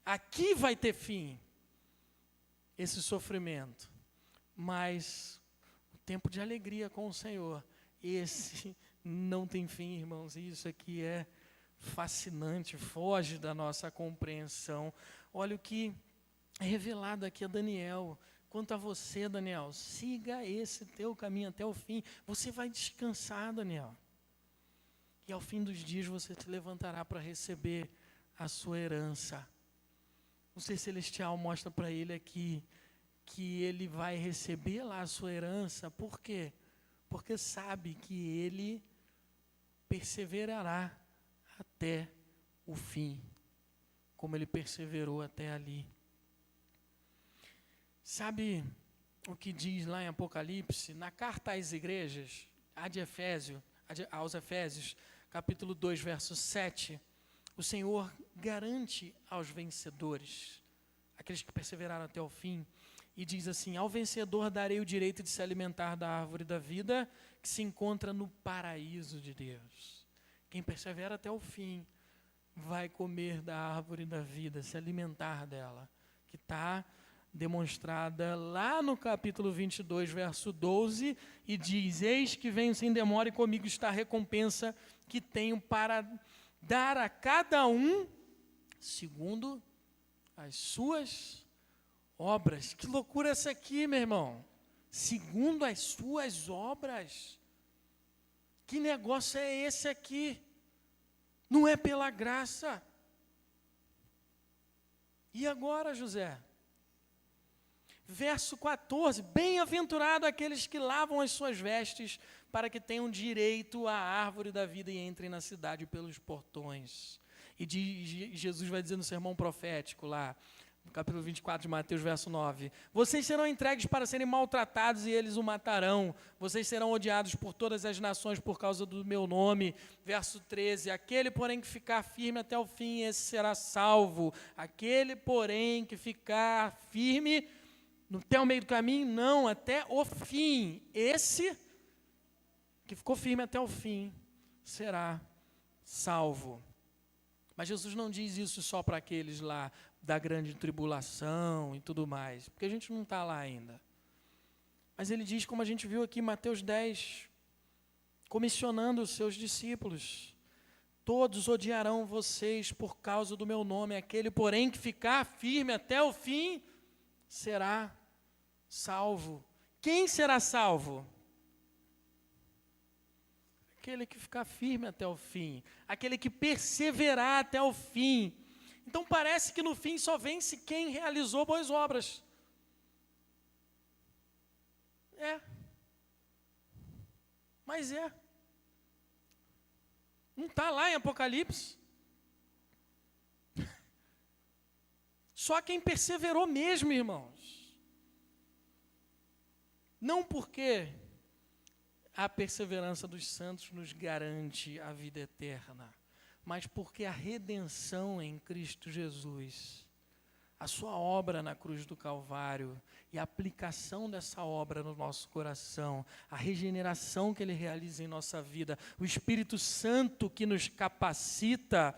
Speaker 1: Aqui vai ter fim esse sofrimento. Mas o tempo de alegria com o Senhor, esse não tem fim, irmãos. Isso aqui é fascinante, foge da nossa compreensão. Olha o que é revelado aqui a Daniel. Quanto a você, Daniel, siga esse teu caminho até o fim. Você vai descansar, Daniel. E ao fim dos dias você se levantará para receber a sua herança. O ser celestial mostra para ele aqui que ele vai receber lá a sua herança. Por quê? Porque sabe que ele perseverará até o fim, como ele perseverou até ali. Sabe o que diz lá em Apocalipse, na carta às igrejas, aos Efésios, capítulo 2, verso 7, o Senhor garante aos vencedores, aqueles que perseveraram até o fim, e diz assim: ao vencedor darei o direito de se alimentar da árvore da vida, que se encontra no paraíso de Deus. Quem persevera até o fim vai comer da árvore da vida, se alimentar dela, que está demonstrada lá no capítulo 22, verso 12, e diz: eis que venho sem demora e comigo está a recompensa que tenho para dar a cada um segundo as suas obras. Que loucura essa aqui, meu irmão! Segundo as suas obras. Que negócio é esse aqui? Não é pela graça. E agora, José? Verso 14, bem-aventurado aqueles que lavam as suas vestes, para que tenham direito à árvore da vida e entrem na cidade pelos portões. E Jesus vai dizer no sermão profético lá, no capítulo 24 de Mateus, verso 9, vocês serão entregues para serem maltratados e eles o matarão, vocês serão odiados por todas as nações por causa do meu nome. Verso 13, aquele porém que ficar firme até o fim, esse será salvo. Aquele porém que ficar firme até o meio do caminho, não, até o fim. Esse que ficou firme até o fim será salvo. Mas Jesus não diz isso só para aqueles lá da grande tribulação e tudo mais, porque a gente não está lá ainda. Mas ele diz, como a gente viu aqui em Mateus 10, comissionando os seus discípulos: todos odiarão vocês por causa do meu nome, aquele porém que ficar firme até o fim será salvo. Quem será salvo? Aquele que ficar firme até o fim, aquele que perseverar até o fim. Então parece que no fim só vence quem realizou boas obras. Mas não está lá em Apocalipse. Só quem perseverou mesmo, irmãos. Não porque a perseverança dos santos nos garante a vida eterna, mas porque a redenção em Cristo Jesus, a sua obra na cruz do Calvário e a aplicação dessa obra no nosso coração, a regeneração que Ele realiza em nossa vida, o Espírito Santo que nos capacita,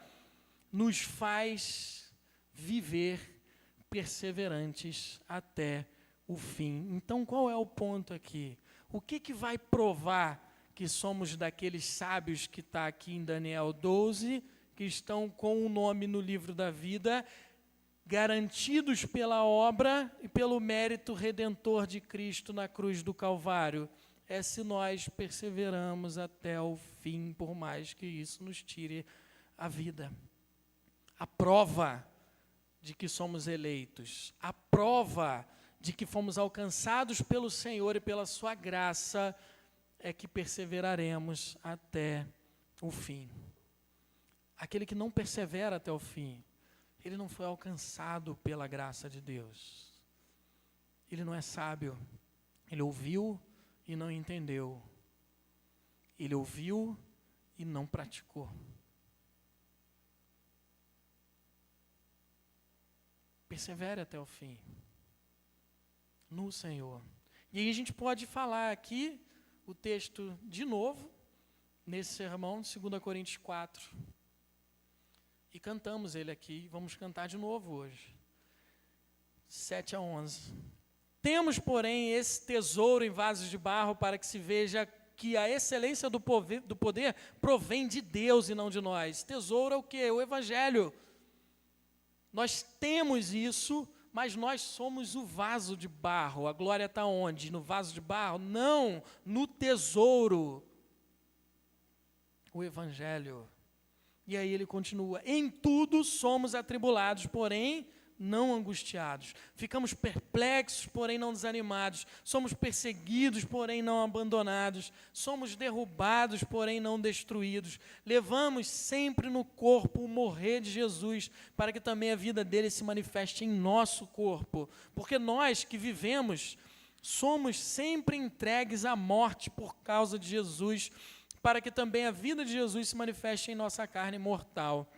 Speaker 1: nos faz viver perseverantes até o fim. Então, qual é o ponto aqui? O que vai provar que somos daqueles sábios que está aqui em Daniel 12, que estão com o nome no livro da vida, garantidos pela obra e pelo mérito redentor de Cristo na cruz do Calvário? É se nós perseveramos até o fim, por mais que isso nos tire a vida. A prova de que somos eleitos, a prova de que fomos alcançados pelo Senhor e pela sua graça, é que perseveraremos até o fim. Aquele que não persevera até o fim, ele não foi alcançado pela graça de Deus. Ele não é sábio. Ele ouviu e não entendeu. Ele ouviu e não praticou. Persevere até o fim no Senhor. E aí a gente pode falar aqui o texto de novo, nesse sermão, 2 Coríntios 4. E cantamos ele aqui, vamos cantar de novo hoje. 7-11. Temos, porém, esse tesouro em vasos de barro para que se veja que a excelência do poder provém de Deus e não de nós. Tesouro é o quê? O Evangelho. Nós temos isso, mas nós somos o vaso de barro. A glória está onde? No vaso de barro? Não, no tesouro. O Evangelho. E aí ele continua: em tudo somos atribulados, porém não angustiados. Ficamos perplexos, porém não desanimados. Somos perseguidos, porém não abandonados. Somos derrubados, porém não destruídos. Levamos sempre no corpo o morrer de Jesus, para que também a vida dele se manifeste em nosso corpo. Porque nós que vivemos, somos sempre entregues à morte por causa de Jesus, para que também a vida de Jesus se manifeste em nossa carne mortal.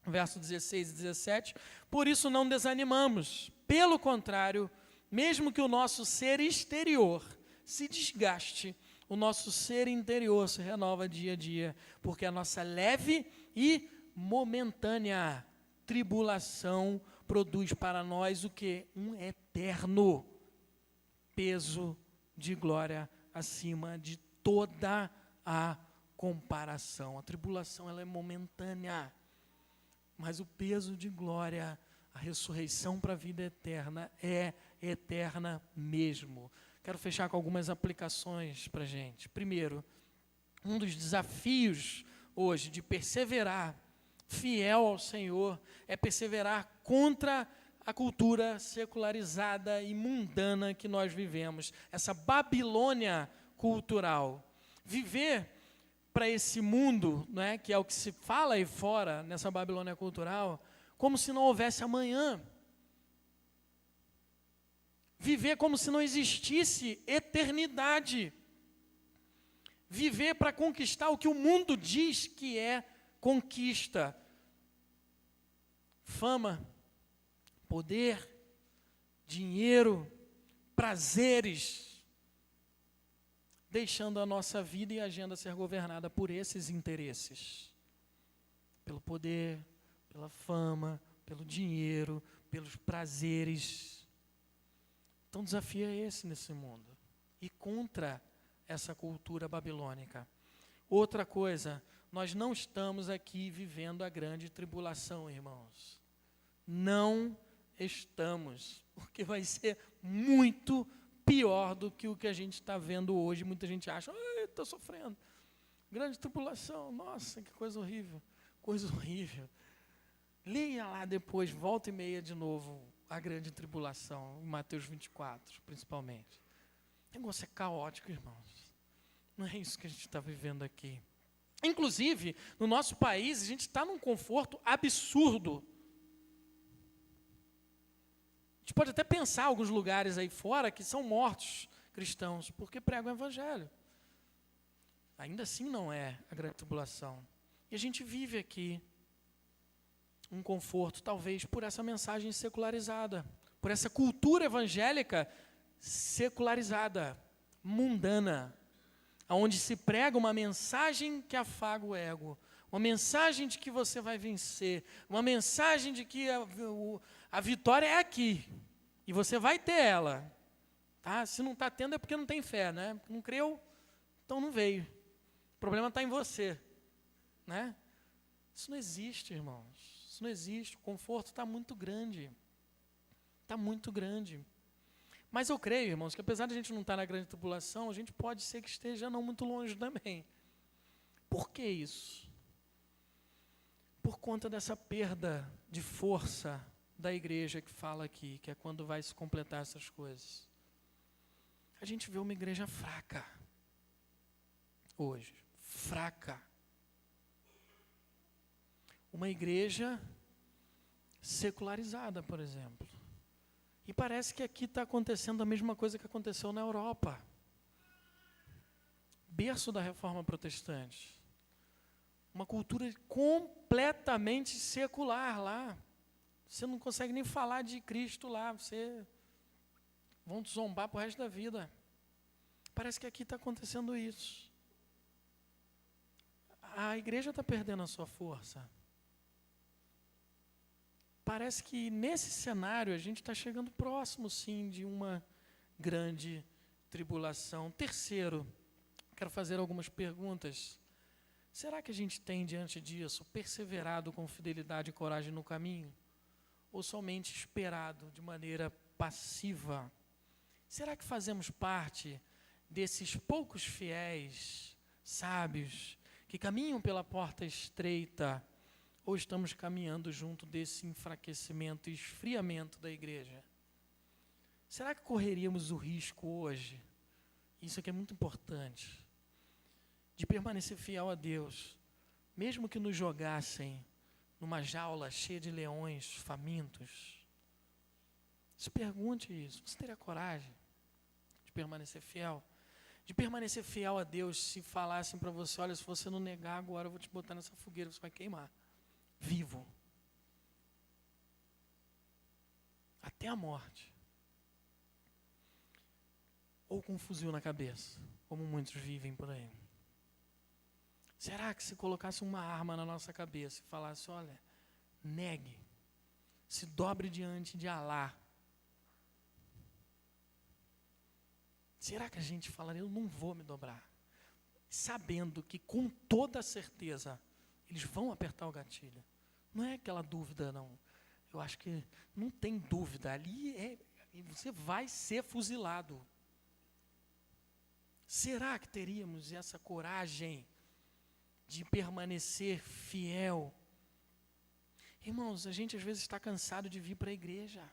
Speaker 1: Verso 16 e 17, por isso não desanimamos, pelo contrário, mesmo que o nosso ser exterior se desgaste, o nosso ser interior se renova dia a dia, porque a nossa leve e momentânea tribulação produz para nós o que? Um eterno peso de glória acima de toda a comparação. A tribulação ela é momentânea, mas o peso de glória, a ressurreição para a vida eterna, é eterna mesmo. Quero fechar com algumas aplicações para a gente. Primeiro, um dos desafios hoje de perseverar fiel ao Senhor é perseverar contra a cultura secularizada e mundana que nós vivemos, essa Babilônia cultural. Viver para esse mundo, né, que é o que se fala aí fora, nessa Babilônia cultural, como se não houvesse amanhã. Viver como se não existisse eternidade. Viver para conquistar o que o mundo diz que é conquista. Fama, poder, dinheiro, prazeres, deixando a nossa vida e agenda ser governada por esses interesses. Pelo poder, pela fama, pelo dinheiro, pelos prazeres. Então o desafio é esse nesse mundo. E contra essa cultura babilônica. Outra coisa, nós não estamos aqui vivendo a grande tribulação, irmãos. Não estamos, porque vai ser muito pior do que o que a gente está vendo hoje. Muita gente acha, estou sofrendo. Grande tribulação, nossa, que coisa horrível. Coisa horrível. Leia lá depois, volta e meia de novo, a grande tribulação, em Mateus 24, principalmente. O negócio é caótico, irmãos. Não é isso que a gente está vivendo aqui. Inclusive, no nosso país, a gente está num conforto absurdo. A gente pode até pensar alguns lugares aí fora que são mortos cristãos, porque pregam o Evangelho. Ainda assim não é a grande tribulação. E a gente vive aqui um conforto, talvez, por essa mensagem secularizada, por essa cultura evangélica secularizada, mundana, onde se prega uma mensagem que afaga o ego, uma mensagem de que você vai vencer, uma mensagem de que a vitória é aqui, e você vai ter ela. Tá? Se não está tendo é porque não tem fé, né? Não creu, então não veio. O problema está em você. Né? Isso não existe, irmãos. Isso não existe. O conforto está muito grande. Está muito grande. Mas eu creio, irmãos, que apesar de a gente não estar na grande tribulação, a gente pode ser que esteja não muito longe também. Por que isso? Por conta dessa perda de força da igreja que fala aqui, que é quando vai se completar essas coisas. A gente vê uma igreja fraca hoje. Fraca. Uma igreja secularizada, por exemplo. E parece que aqui está acontecendo a mesma coisa que aconteceu na Europa. Berço da Reforma Protestante. Uma cultura completamente secular lá. Você não consegue nem falar de Cristo lá. Vão te zombar para o resto da vida. Parece que aqui está acontecendo isso. A igreja está perdendo a sua força. Parece que nesse cenário a gente está chegando próximo, sim, de uma grande tribulação. Terceiro, quero fazer algumas perguntas. Será que a gente tem, diante disso, perseverado com fidelidade e coragem no caminho? ou somente esperado de maneira passiva? Será que fazemos parte desses poucos fiéis, sábios, que caminham pela porta estreita, ou estamos caminhando junto desse enfraquecimento e esfriamento da igreja? Será que correríamos o risco hoje, isso aqui é muito importante, de permanecer fiel a Deus, mesmo que nos jogassem numa jaula cheia de leões famintos? Se pergunte isso. Você teria coragem de permanecer fiel? De permanecer fiel a Deus se falassem para você, olha, se você não negar agora, eu vou te botar nessa fogueira, você vai queimar. Vivo. Até a morte. Ou com um fuzil na cabeça, como muitos vivem por aí. Será que se colocasse uma arma na nossa cabeça e falasse, olha, negue, se dobre diante de Alá, será que a gente falaria, eu não vou me dobrar? Sabendo que com toda certeza eles vão apertar o gatilho. Não é aquela dúvida, não. Eu acho que não tem dúvida. Ali você vai ser fuzilado. Será que teríamos essa coragem de permanecer fiel? Irmãos, a gente às vezes está cansado de vir para a igreja,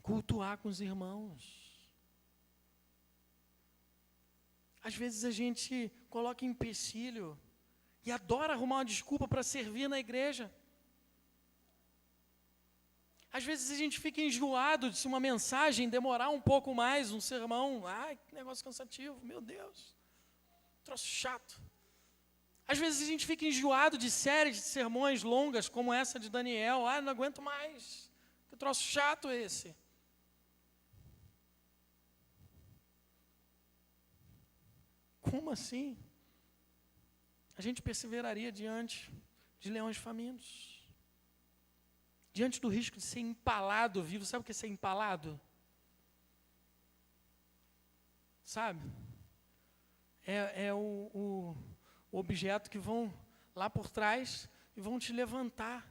Speaker 1: cultuar com os irmãos. Às vezes a gente coloca empecilho e adora arrumar uma desculpa para servir na igreja. Às vezes a gente fica enjoado de se uma mensagem demorar um pouco mais, um sermão. Ai, que negócio cansativo, meu Deus. Troço chato. Às vezes a gente fica enjoado de séries de sermões longas, como essa de Daniel. Ah, não aguento mais. Que troço chato esse. Como assim? A gente perseveraria diante de leões famintos. Diante do risco de ser empalado vivo. Sabe o que é ser empalado? Sabe? É o objeto que vão lá por trás e vão te levantar.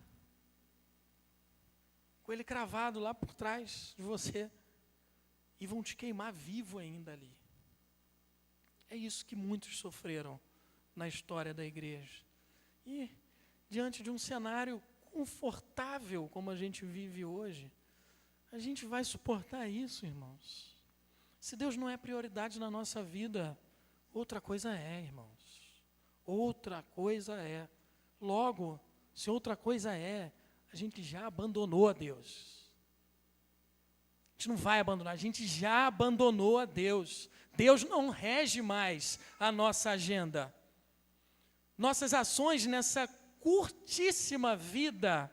Speaker 1: Com ele cravado lá por trás de você. E vão te queimar vivo ainda ali. É isso que muitos sofreram na história da igreja. E diante de um cenário confortável como a gente vive hoje, a gente vai suportar isso, irmãos. Se Deus não é prioridade na nossa vida, outra coisa é, irmãos. Outra coisa é. Logo, se outra coisa é, a gente já abandonou a Deus. A gente não vai abandonar, a gente já abandonou a Deus. Deus não rege mais a nossa agenda. Nossas ações nessa curtíssima vida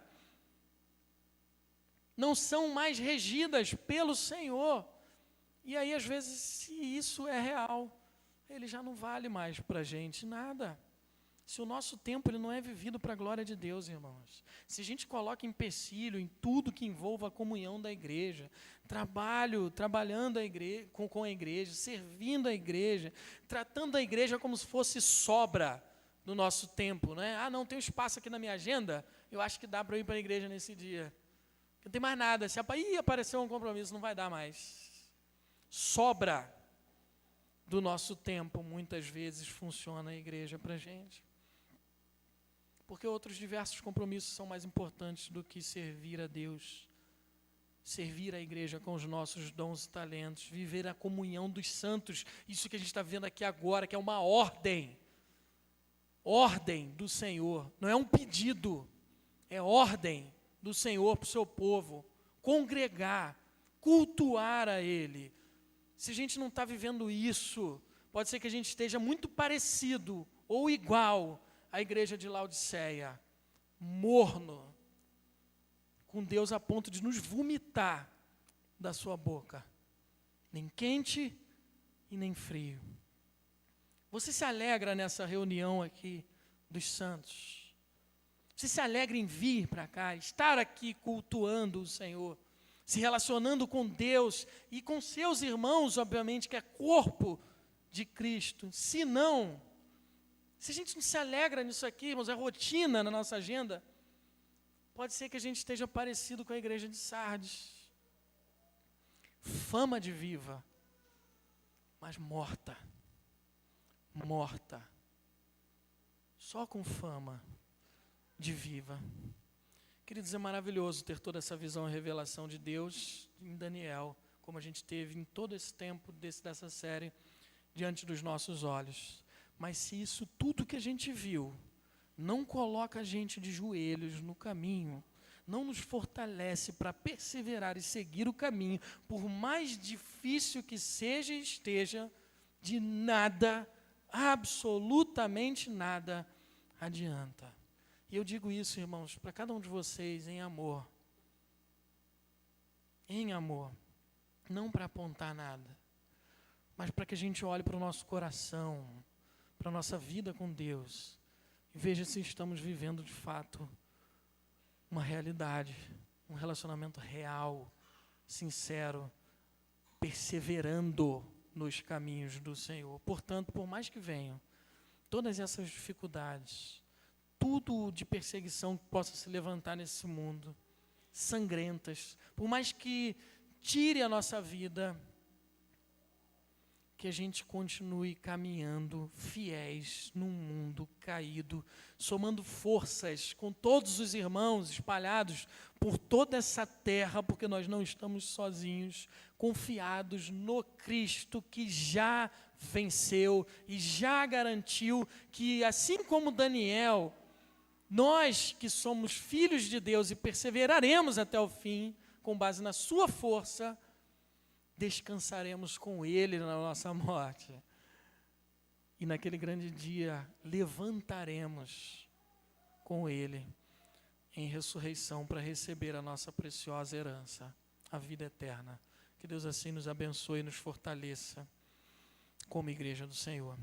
Speaker 1: não são mais regidas pelo Senhor. E aí, às vezes, se isso é real, ele já não vale mais para a gente nada. Se o nosso tempo ele não é vivido para a glória de Deus, irmãos. Se a gente coloca empecilho em tudo que envolva a comunhão da igreja, trabalhando a igreja, com a igreja, servindo a igreja, tratando a igreja como se fosse sobra no nosso tempo, né? Ah, não tem espaço aqui na minha agenda, eu acho que dá para eu ir para a igreja nesse dia. Não tem mais nada, se apareceu um compromisso, não vai dar mais. Sobra do nosso tempo, muitas vezes, funciona a igreja para a gente. Porque outros diversos compromissos são mais importantes do que servir a Deus, servir a igreja com os nossos dons e talentos, viver a comunhão dos santos, isso que a gente está vendo aqui agora, que é uma ordem do Senhor, não é um pedido, é ordem do Senhor para o seu povo, congregar, cultuar a Ele. Se a gente não está vivendo isso, pode ser que a gente esteja muito parecido ou igual à igreja de Laodiceia, morno, com Deus a ponto de nos vomitar da sua boca, nem quente e nem frio. Você se alegra nessa reunião aqui dos santos? Você se alegra em vir para cá, estar aqui cultuando o Senhor, se relacionando com Deus e com seus irmãos, obviamente, que é corpo de Cristo? Se não, se a gente não se alegra nisso aqui, irmãos, é rotina na nossa agenda, Pode ser que a gente esteja parecido com a igreja de Sardes. Fama de viva, mas morta. Morta. Só com fama de viva. Queridos, é maravilhoso ter toda essa visão e revelação de Deus em Daniel, como a gente teve em todo esse tempo dessa série, diante dos nossos olhos. Mas se isso tudo que a gente viu não coloca a gente de joelhos no caminho, não nos fortalece para perseverar e seguir o caminho, por mais difícil que seja e esteja, de nada, absolutamente nada, adianta. E eu digo isso, irmãos, para cada um de vocês em amor. Em amor. Não para apontar nada, mas para que a gente olhe para o nosso coração, para a nossa vida com Deus, e veja se estamos vivendo de fato uma realidade, um relacionamento real, sincero, perseverando nos caminhos do Senhor. Portanto, por mais que venham todas essas dificuldades, tudo de perseguição que possa se levantar nesse mundo, sangrentas, por mais que tire a nossa vida, que a gente continue caminhando fiéis num mundo caído, somando forças com todos os irmãos espalhados por toda essa terra, porque nós não estamos sozinhos, confiados no Cristo que já venceu e já garantiu que, assim como Daniel, nós que somos filhos de Deus e perseveraremos até o fim, com base na sua força, descansaremos com Ele na nossa morte. E naquele grande dia, levantaremos com Ele em ressurreição para receber a nossa preciosa herança, a vida eterna. Que Deus assim nos abençoe e nos fortaleça como igreja do Senhor.